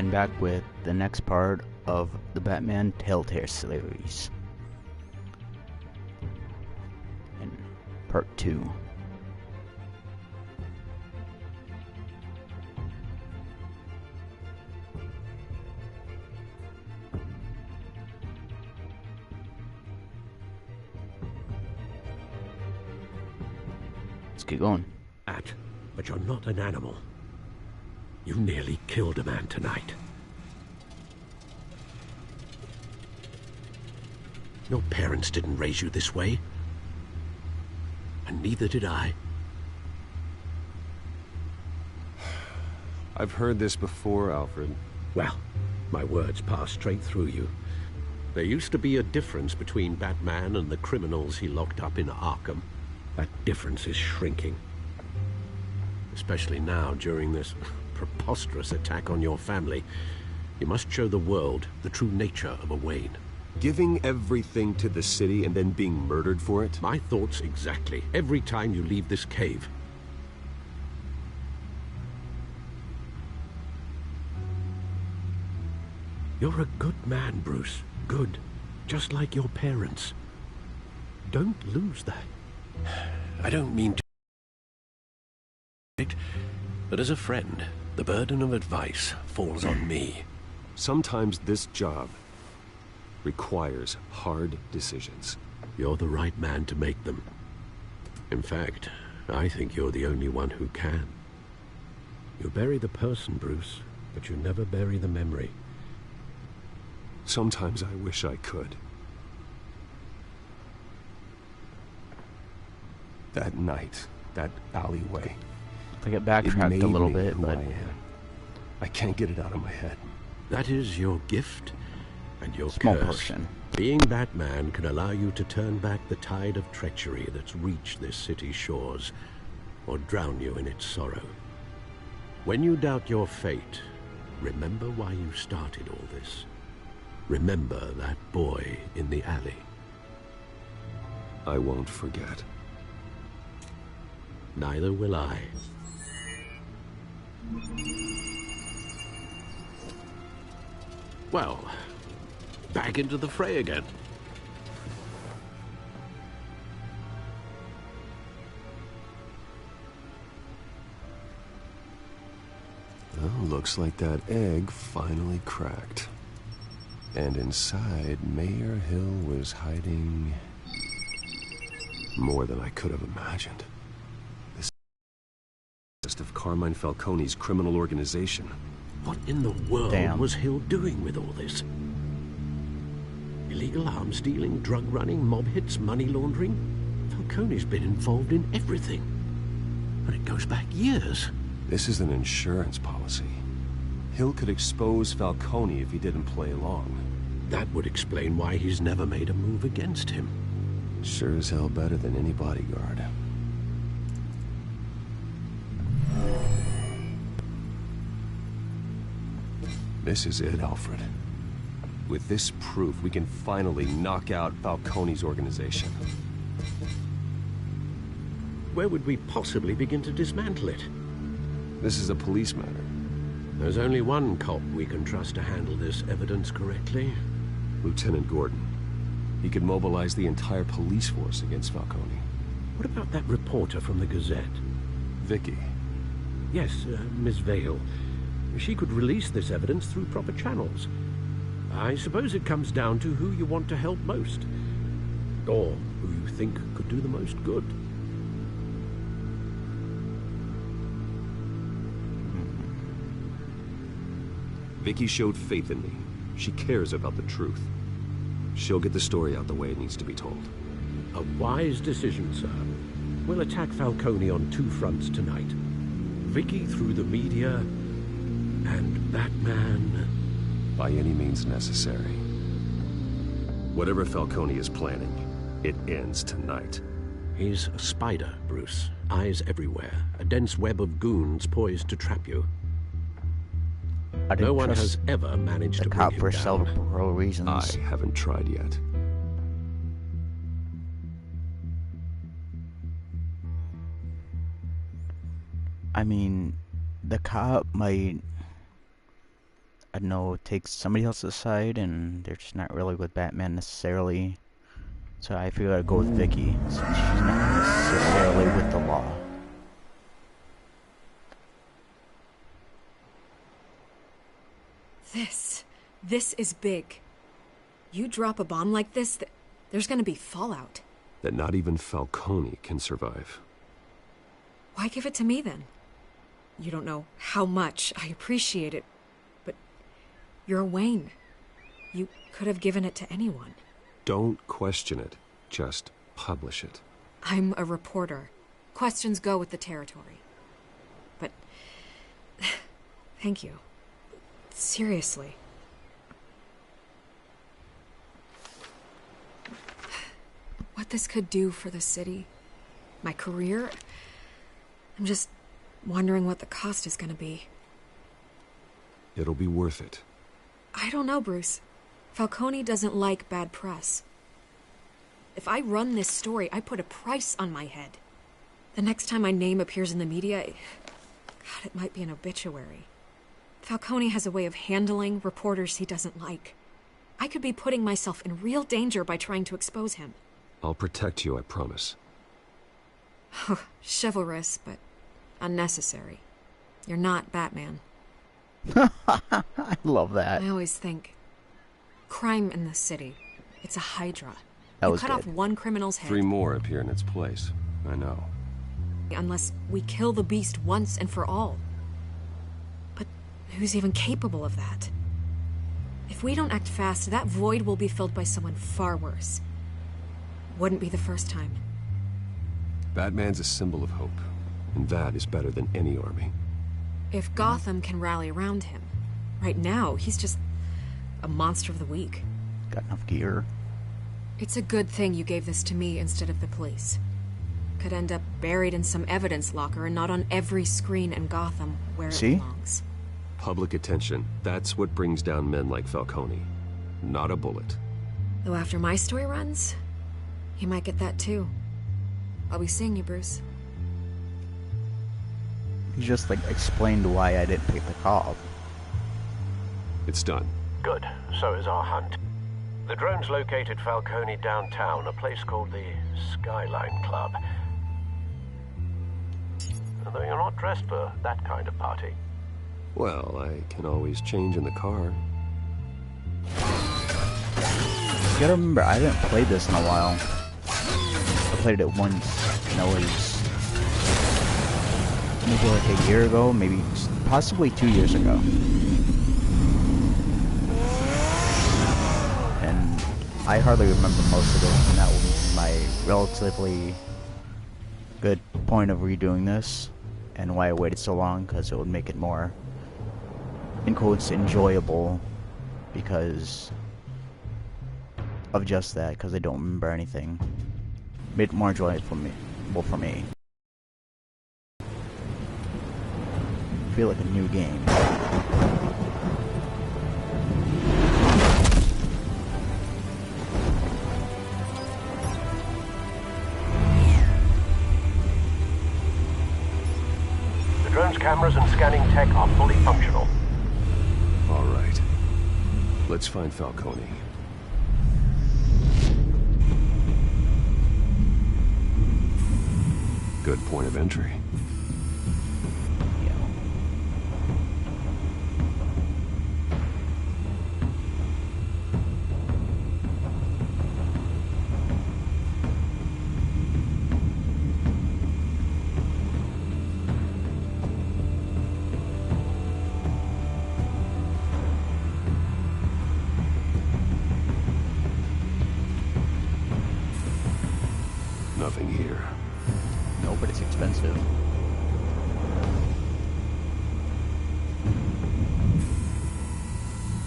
and back with the next part of the Batman Teltale series. And part 2. Let's get going. But you're not an animal. You nearly killed a man tonight. Your parents didn't raise you this way. And neither did I. I've heard this before, Alfred. Well, my words pass straight through you. There used to be a difference between Batman and the criminals he locked up in Arkham. That difference is shrinking. Especially now, during this preposterous attack on your family. You must show the world the true nature of a Wayne. Giving everything to the city and then being murdered for it? My thoughts exactly. Every time you leave this cave. You're a good man, Bruce. Good. Just like your parents. Don't lose that. I don't mean to... But as a friend, the burden of advice falls on me. Sometimes this job requires hard decisions. You're the right man to make them. In fact, I think you're the only one who can. You bury the person, Bruce, but you never bury the memory. Sometimes I wish I could. That night, that alleyway. I get backtracked a little bit, but I can't get it out of my head. That is your gift and your small curse. portion. Being Batman can allow you to turn back the tide of treachery that's reached this city's shores, or drown you in its sorrow. When you doubt your fate, remember why you started all this. Remember that boy in the alley. I won't forget. Neither will I. Well, back into the fray again. Well, looks like that egg finally cracked. And inside, Mayor Hill was hiding more than I could have imagined. This list of Carmine Falcone's criminal organization. What in the world Damn. was Hill doing with all this? Illegal arms dealing, drug running, mob hits, money laundering? Falcone's been involved in everything. And it goes back years. This is an insurance policy. Hill could expose Falcone if he didn't play along. That would explain why he's never made a move against him. Sure as hell better than any bodyguard. This is it, Alfred. With this proof, we can finally knock out Falcone's organization. Where would we possibly begin to dismantle it? This is a police matter. There's only one cop we can trust to handle this evidence correctly. Lieutenant Gordon. He could mobilize the entire police force against Falcone. What about that reporter from the Gazette? Vicky. Yes, Miss Vale. She could release this evidence through proper channels. I suppose it comes down to who you want to help most. Or who you think could do the most good. Vicky showed faith in me. She cares about the truth. She'll get the story out the way it needs to be told. A wise decision, sir. We'll attack Falcone on two fronts tonight. Vicky through the media, and Batman... By any means necessary. Whatever Falcone is planning, it ends tonight. He's a spider, Bruce. Eyes everywhere. A dense web of goons poised to trap you. No one has ever managed to bring him down. The cop for several reasons. I haven't tried yet. I mean, the cop might... I don't know, take somebody else's side, and they're just not really with Batman necessarily. So I figured I'd go with Vicky, since she's not necessarily with the law. This is big. You drop a bomb like this, there's gonna be fallout. That not even Falcone can survive. Why give it to me then? You don't know how much I appreciate it, but you're a Wayne. You could have given it to anyone. Don't question it. Just publish it. I'm a reporter. Questions go with the territory. But thank you. Seriously. What this could do for the city, my career, I'm just wondering what the cost is gonna be. It'll be worth it. I don't know, Bruce. Falcone doesn't like bad press. If I run this story, I put a price on my head. The next time my name appears in the media, God, it might be an obituary. Falcone has a way of handling reporters he doesn't like. I could be putting myself in real danger by trying to expose him. I'll protect you, I promise. Chivalrous, but unnecessary. You're not Batman. I love that. I always think, crime in the city, it's a hydra. That You was cut good. off one criminal's head. 3 more appear in its place. I know. Unless we kill the beast once and for all. But who's even capable of that? If we don't act fast, that void will be filled by someone far worse. Wouldn't be the first time. Batman's a symbol of hope, and that is better than any army. If Gotham can rally around him, right now he's just a monster of the week. Got enough gear. It's a good thing you gave this to me instead of the police. Could end up buried in some evidence locker and not on every screen in Gotham where it See? belongs. Public attention, that's what brings down men like Falcone. Not a bullet. Though after my story runs, you might get that too. I'll be seeing you, Bruce. He just, like, explained why I didn't pick the call. It's done. Good. So is our hunt. The drones located Falcone downtown, a place called the Skyline Club. Although you're not dressed for that kind of party. Well, I can always change in the car. You gotta remember, I didn't play this in a while. I played it once, and that was maybe like a year ago, maybe possibly 2 years ago. And I hardly remember most of it, and that was my relatively good point of redoing this, and why I waited so long, because it would make it more, in quotes, enjoyable, because of just that, because I don't remember anything. Made it more enjoyable for me. Well, for me. I feel like a new game. The drone's cameras and scanning tech are fully functional. All right. Let's find Falcone. Good point of entry. Yeah. Nothing here. No, but it's expensive.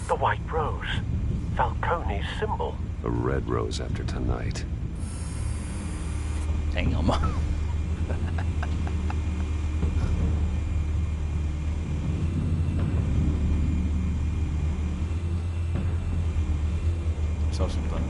The white rose. Falcone's symbol. A red rose after tonight. Damn. So something.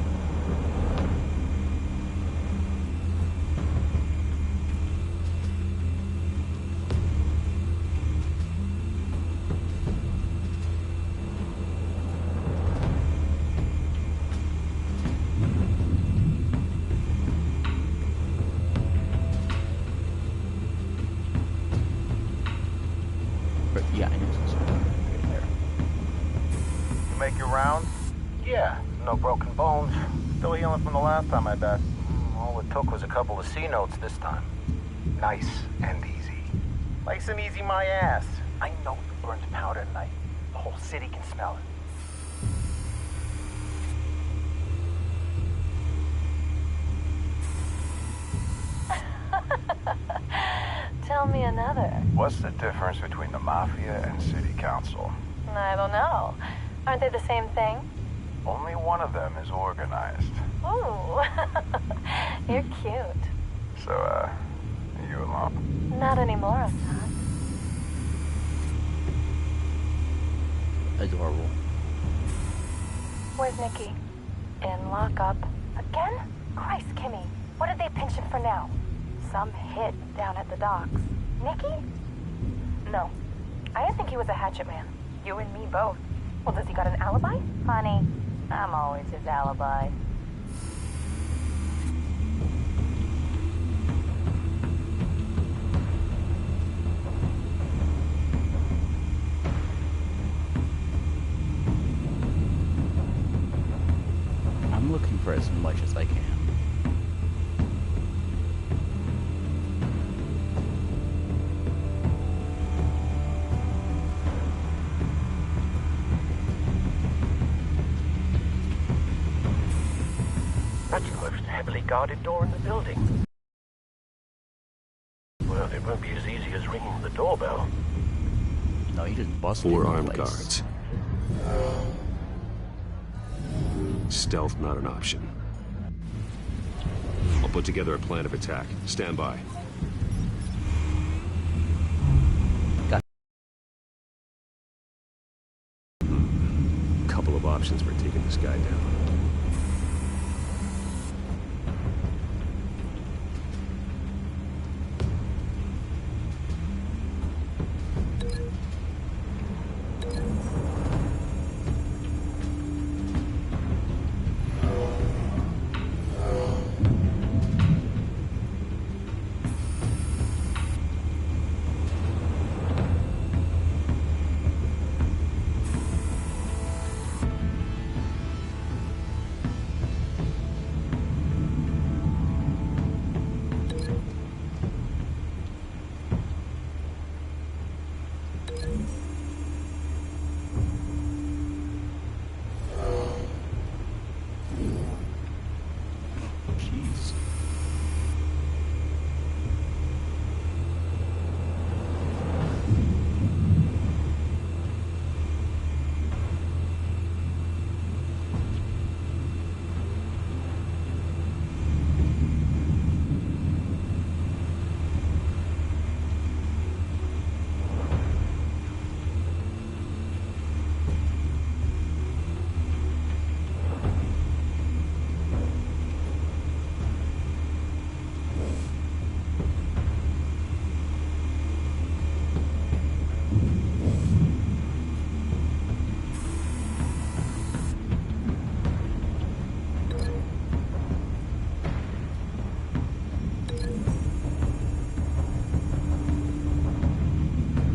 make your rounds? Yeah, no broken bones. Still healing from the last time, I bet. All it took was a couple of C notes this time. Nice and easy. Nice and easy my ass. I know you burned powder tonight. The whole city can smell it. Tell me another. What's the difference between the Mafia and City Council? I don't know. Aren't they the same thing? Only one of them is organized. Ooh. You're cute. So, are you alone? Not anymore, I'm not. Adorable. Where's Nikki? In lockup. Again? Christ, Kimmy. What did they pinch him for now? Some hit down at the docks. Nikki? No. I didn't think he was a hatchet man. You and me both. Well, does he got an alibi? Honey, I'm always his alibi. I'm looking for as much as I can. That's the most heavily guarded door in the building. Well, it won't be as easy as ringing the doorbell. No, you just busted 4 in the armed place. guards. Stealth not an option. I'll put together a plan of attack. Stand by. Got Couple of options for taking this guy down. Jeez.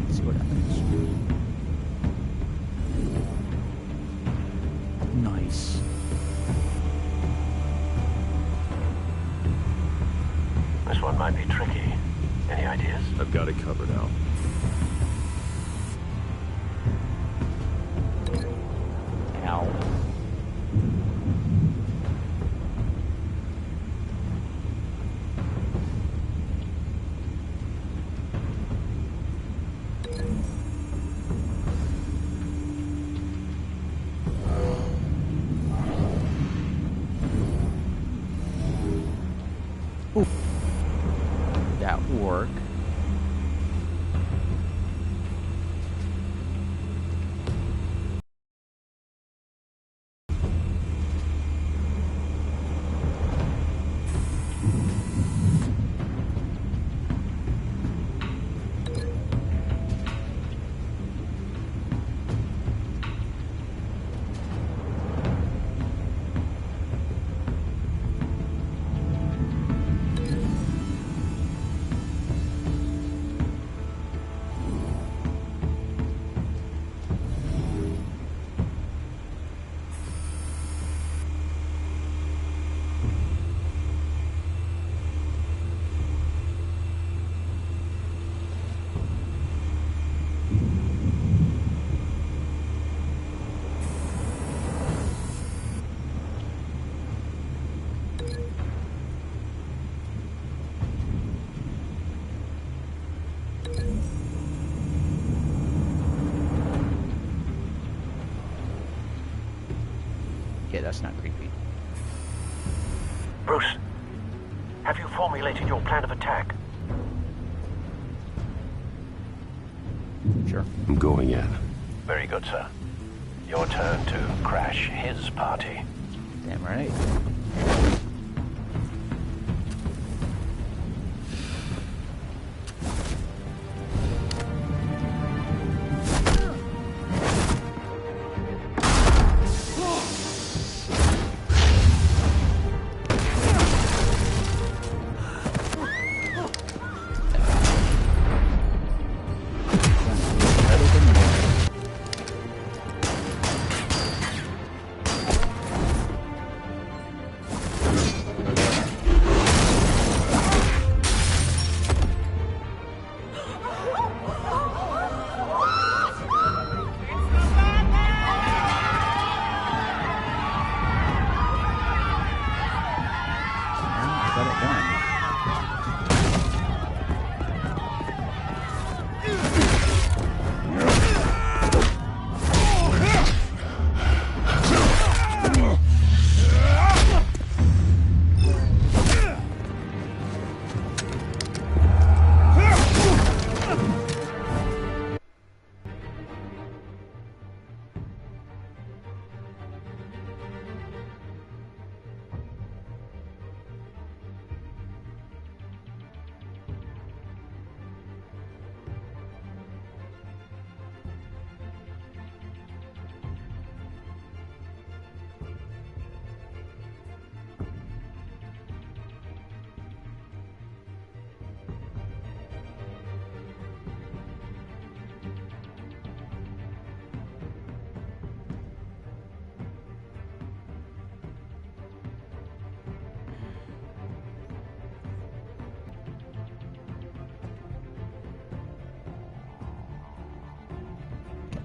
See what happens. Nice. This one might be tricky. Any ideas? I've got it covered out. Ow. Ooh. That work. Yeah, that's not creepy. Bruce, have you formulated your plan of attack? Sure. I'm going in. Very good, sir. Your turn to crash his party. Damn right.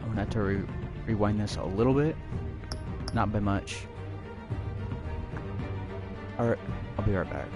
I'm gonna have to rewind this a little bit, not by much. Alright, I'll be right back.